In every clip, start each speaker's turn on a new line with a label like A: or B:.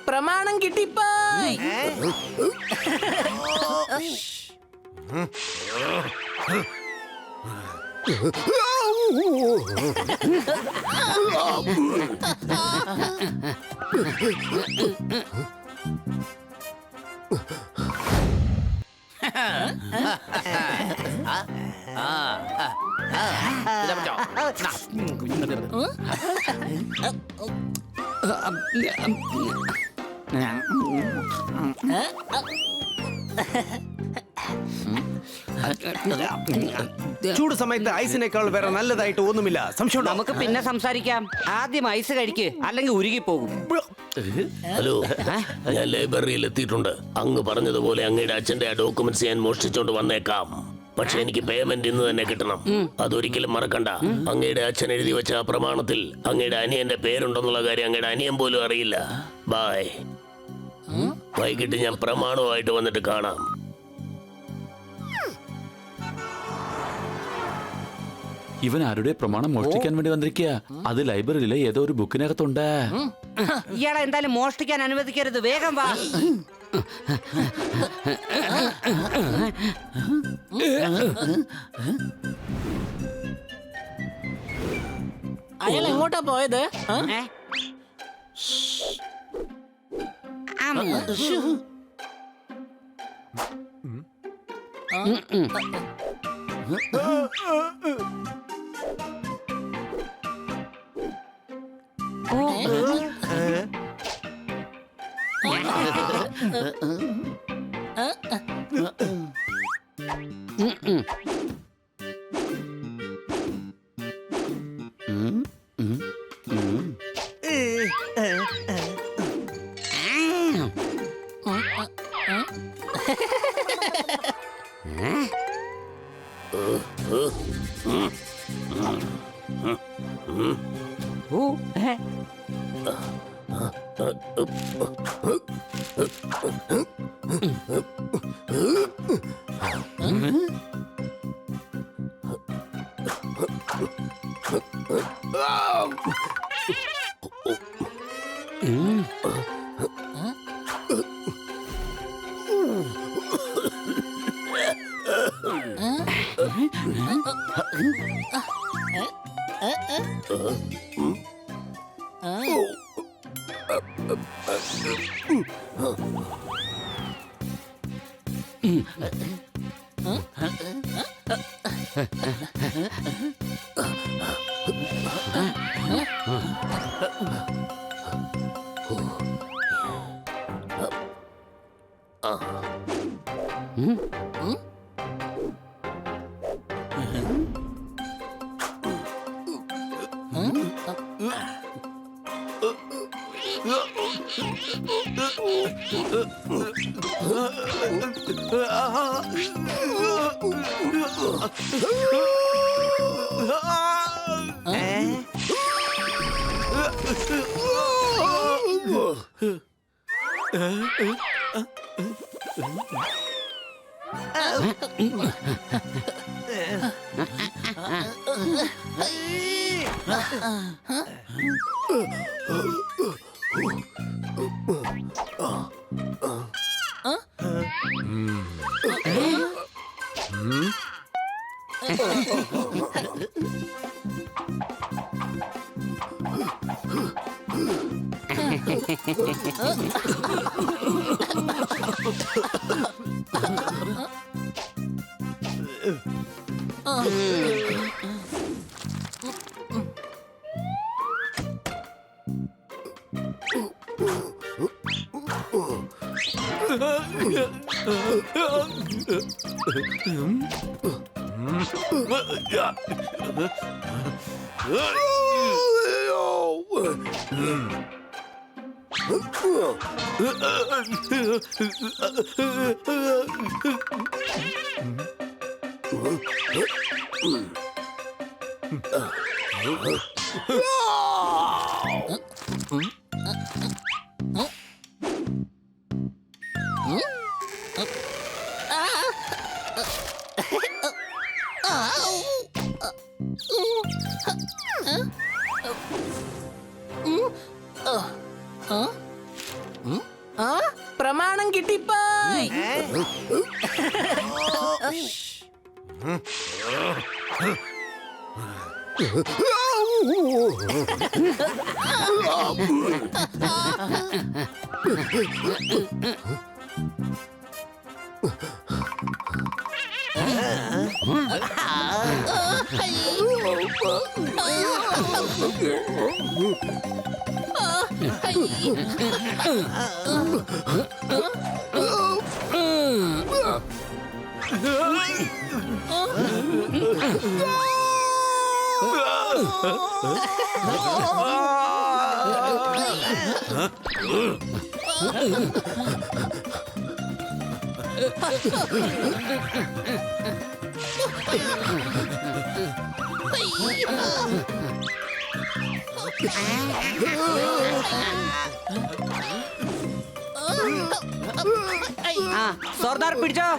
A: പ്രമാണം കിട്ടിപ്പോയി.
B: ചൂട് സമയത്ത് ഐസിനേക്കാൾ വേറെ നല്ലതായിട്ട് ഒന്നുമില്ല. സംശയം
C: നമുക്ക് പിന്നെ സംസാരിക്കാം. ആദ്യം ഐസ് കഴിക്ക്, അല്ലെങ്കിൽ ഉരുകിപ്പോകും.
D: ഹലോ, ഞാൻ ലൈബ്രറിയിൽ എത്തിയിട്ടുണ്ട്. അങ്ങ് പറഞ്ഞതുപോലെ അങ്ങയുടെ അച്ഛന്റെ ആ ഡോക്യുമെന്റ്സ് ഞാൻ മോഷ്ടിച്ചോണ്ട് വന്നേക്കാം. പക്ഷെ എനിക്ക് പേയ്മെന്റ് ഇന്ന് തന്നെ കിട്ടണം. അതൊരിക്കലും മറക്കണ്ട. അങ്ങയുടെ അച്ഛൻ എഴുതി വെച്ച ആ പ്രമാണത്തിൽ അങ്ങയുടെ അനിയന്റെ പേരുണ്ടെന്നുള്ള കാര്യം അങ്ങയുടെ അനിയൻ പോലും അറിയില്ല. ബൈ. വൈകിട്ട് ഞാൻ പ്രമാണവുമായിട്ട് വന്നിട്ട് കാണാം.
E: ഇവൻ ആരുടെ പ്രമാണം മോഷ്ടിക്കാൻ വേണ്ടി വന്നിരിക്കുക. അത് ലൈബ്രറിയിലെ ഏതോ ഒരു ബുക്കിനകത്തുണ്ട്.
C: ഇയാളെ എന്തായാലും മോഷ്ടിക്കാൻ അനുവദിക്കരുത്. വേഗം വാ.
A: അയാൾ എങ്ങോട്ടാ പോയത്? പ്രമാണം കിട്ടിപ്പോയി.
C: ആ സർദാർ പിടിച്ചോ.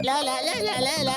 A: La la la la la la.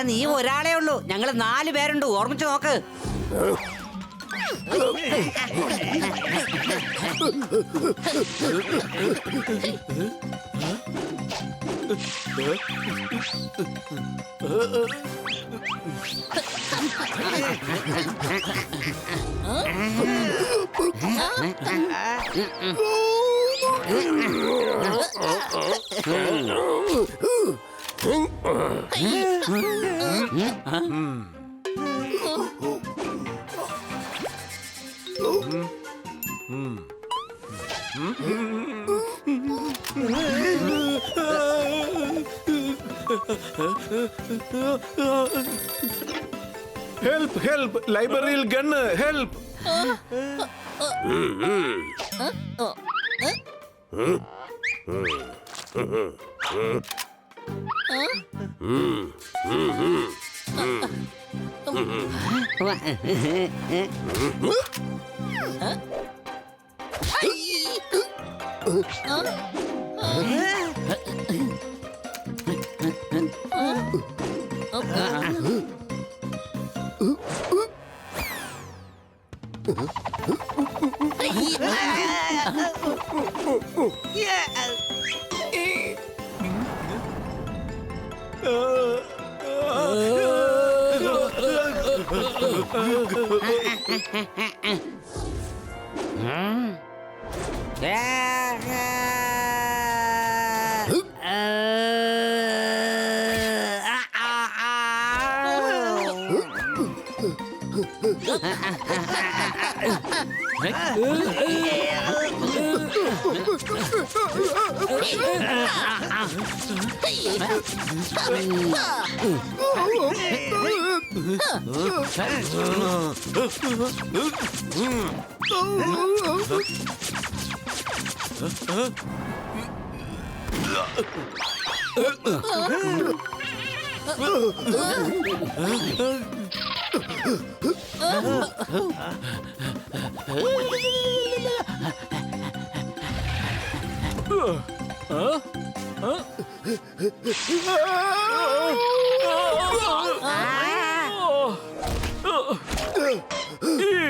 C: നീ ഒരാളേ ഉള്ളൂ, ഞങ്ങള് 4 പേരുണ്ട്, ഓർമ്മിച്ച് നോക്ക്.
B: ഹെൽപ്പ് ഹെൽപ്പ്, ലൈബ്രറിയിൽ ഗണ്ണ്, ഹെൽപ്പ്.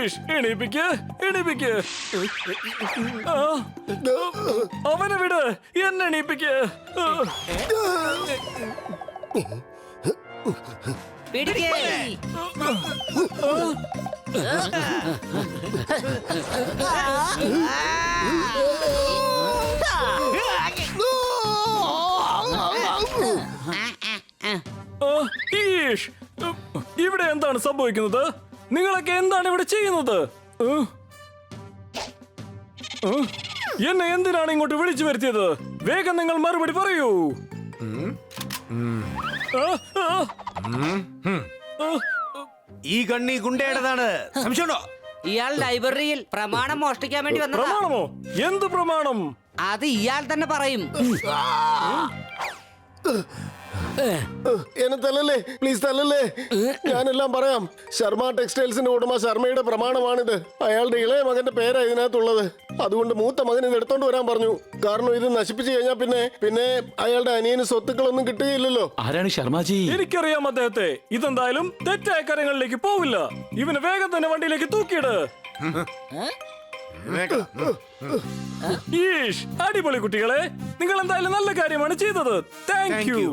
F: ഈഷ്, എണീപ്പിക്ക്, എണീപ്പിക്ക്. ആ, അവനെ വിട്, എന്നെ എണീപ്പിക്ക്.
C: പിടിക്ക്.
F: ആ, ഈഷ്, ഇവിടെ എന്താണ് സംഭവിക്കുന്നത്? നിങ്ങളൊക്കെ എന്താണ് ഇവിടെ ചെയ്യുന്നത്? എന്നെ എന്തിനാണ് ഇങ്ങോട്ട് വിളിച്ചു വരുത്തിയത്? വേഗം നിങ്ങൾ മറുപടി പറയൂ. ആ, ആ, ആ,
B: ഈ ഗണ്ണി ഗുണ്ടയുടേതാണ്. സംശയമുണ്ടോ?
C: ഇയാൾ ലൈബ്രറിയിൽ പ്രമാണം മോഷ്ടിക്കാൻ വേണ്ടി വന്നതാ.
F: പ്രമാണമോ? എന്ത് പ്രമാണം?
C: അത് ഇയാൾ തന്നെ പറയും.
G: എന്നെ തല്ലല്ലേ, പ്ലീസ് തല്ലല്ലേ. ഞാനെല്ലാം പറയാം. ശർമ്മ ടെക്സ്റ്റൈൽസിന്റെ ഉടമ ശർമ്മയുടെ പ്രമാണമാണിത്. അയാളുടെ ഇളയ മകന്റെ പേരാ ഇതിനകത്തുള്ളത്. അതുകൊണ്ട് മൂത്ത മകൻ ഇത് എടുത്തോണ്ട് വരാൻ പറഞ്ഞു. കാരണം ഇത് നശിപ്പിച്ചു കഴിഞ്ഞാൽ പിന്നെ അയാളുടെ അനിയന് സ്വത്തുക്കളൊന്നും കിട്ടുകയില്ലല്ലോ.
E: ആരാണ് ശർമാജി?
F: എനിക്കറിയാം അദ്ദേഹത്തെ. ഇതെന്തായാലും തെറ്റായ കാര്യങ്ങളിലേക്ക് പോവില്ല. ഇവന് വേഗം തന്നെ വണ്ടിയിലേക്ക് തൂക്കിയിട്. ഈഷ്, അടിപൊളി കുട്ടികളെ. നിങ്ങൾ എന്തായാലും നല്ല കാര്യമാണ് ചെയ്തത്. Thank you.